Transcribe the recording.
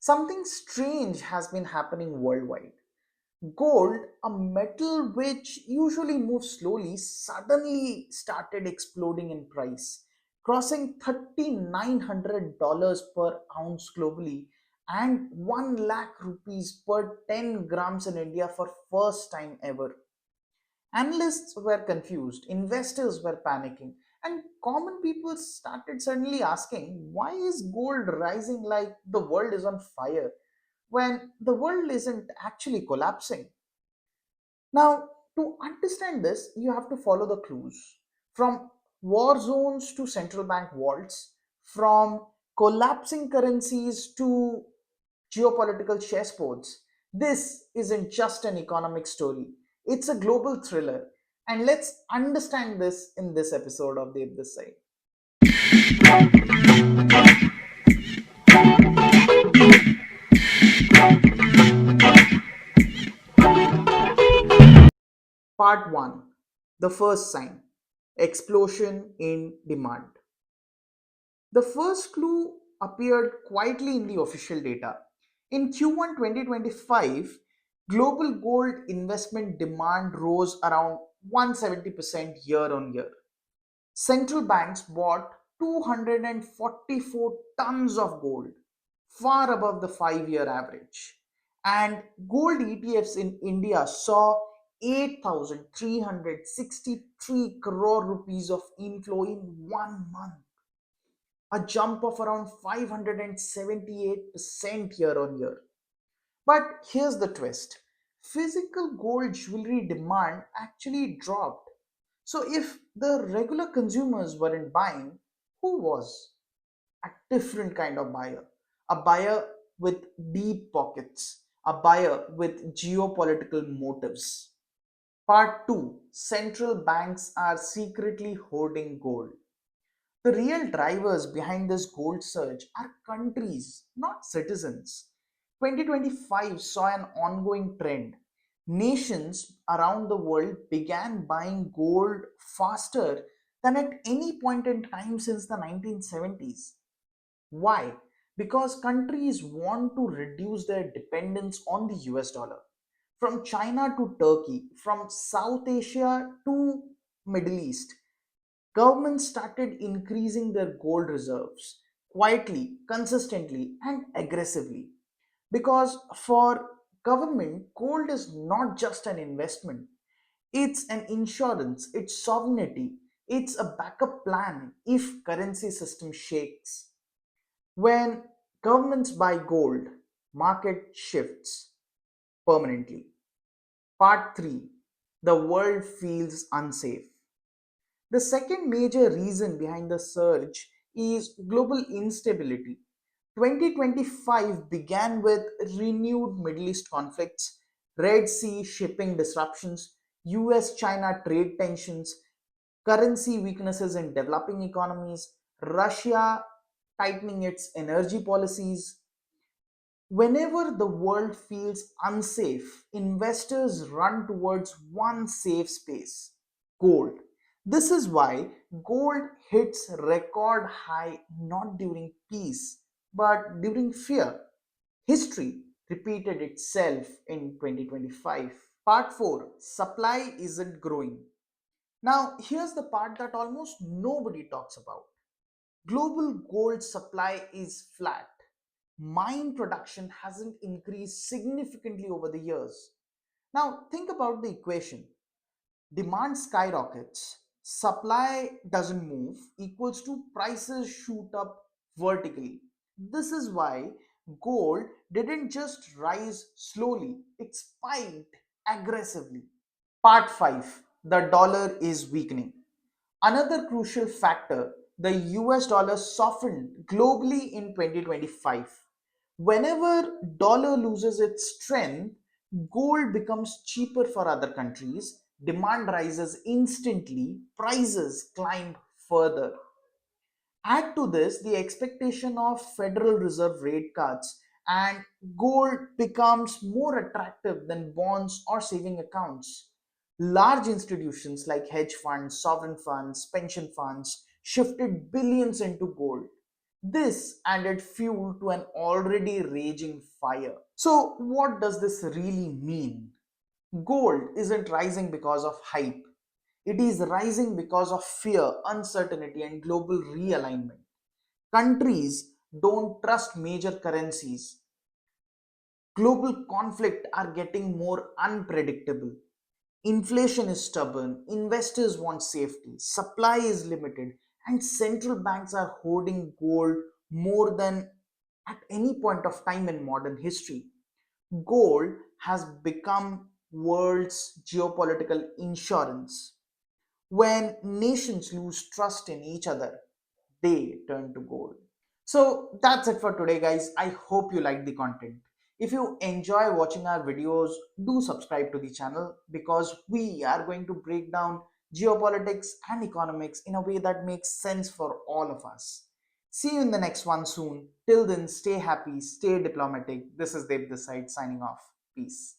Something strange has been happening worldwide. Gold, a metal which usually moves slowly, suddenly started exploding in price, crossing $3,900 per ounce globally and 1 lakh rupees per 10 grams in India for first time ever. Analysts were confused, investors were panicking, and common people started suddenly asking, why is gold rising like the world is on fire when the world isn't actually collapsing? Now, to understand this, you have to follow the clues from war zones to central bank vaults, from collapsing currencies to geopolitical chessboards. This isn't just an economic story, it's a global thriller. And let's understand this in this episode of the This Side. Part 1. The first sign: explosion in demand. The first clue appeared quietly in the official data. In Q1 2025, global gold investment demand rose around 170% year on year. Central banks bought 244 tons of gold, far above the 5-year average. And gold ETFs in India saw 8,363 crore rupees of inflow in 1 month, a jump of around 578% year on year. But here's the twist: physical gold jewelry demand actually dropped. So, if the regular consumers weren't buying, who was? A different kind of buyer. A buyer with deep pockets, a buyer with geopolitical motives. Part 2: Central banks are secretly hoarding gold. The real drivers behind this gold surge are countries, not citizens. 2025 saw an ongoing trend. Nations around the world began buying gold faster than at any point in time since the 1970s. Why? Because countries want to reduce their dependence on the US dollar. From China to Turkey, from South Asia to Middle East, governments started increasing their gold reserves quietly, consistently, and aggressively. Because for government, gold is not just an investment, it's an insurance, it's sovereignty, it's a backup plan if currency system shakes. When governments buy gold, market shifts permanently. Part 3: The world feels unsafe. The second major reason behind the surge is global instability. 2025 began with renewed Middle East conflicts, Red Sea shipping disruptions, US China trade tensions, currency weaknesses in developing economies, Russia tightening its energy policies. Whenever the world feels unsafe, investors run towards one safe space: gold. This is why gold hits record high not during peace but during fear. History repeated itself in 2025. Part 4: Supply isn't growing. Now, here's the part that almost nobody talks about. Global gold supply is flat. Mine production hasn't increased significantly over the years. Now, think about the equation: demand skyrockets, supply doesn't move, equals to prices shoot up vertically. This is why gold didn't just rise slowly, it spiked aggressively. Part 5: The dollar is weakening. Another crucial factor: the US dollar softened globally in 2025. Whenever dollar loses its strength, gold becomes cheaper for other countries, demand rises instantly, prices climb further. Add to this the expectation of Federal Reserve rate cuts, and gold becomes more attractive than bonds or saving accounts. Large institutions like hedge funds, sovereign funds, pension funds shifted billions into gold. This added fuel to an already raging fire. So, what does this really mean? Gold isn't rising because of hype, it is rising because of fear, uncertainty, and global realignment. Countries don't trust major currencies. Global conflict are getting more unpredictable. Inflation is stubborn, investors want safety, supply is limited, and central banks are hoarding gold more than at any point of time in modern history. Gold has become world's geopolitical insurance. When nations lose trust in each other, they turn to gold. So that's it for today, guys. I hope you liked the content. If you enjoy watching our videos, do subscribe to the channel because we are going to break down geopolitics and economics in a way that makes sense for all of us. See you in the next one soon. Till then, stay happy, stay diplomatic. This is Dev this side signing off. Peace.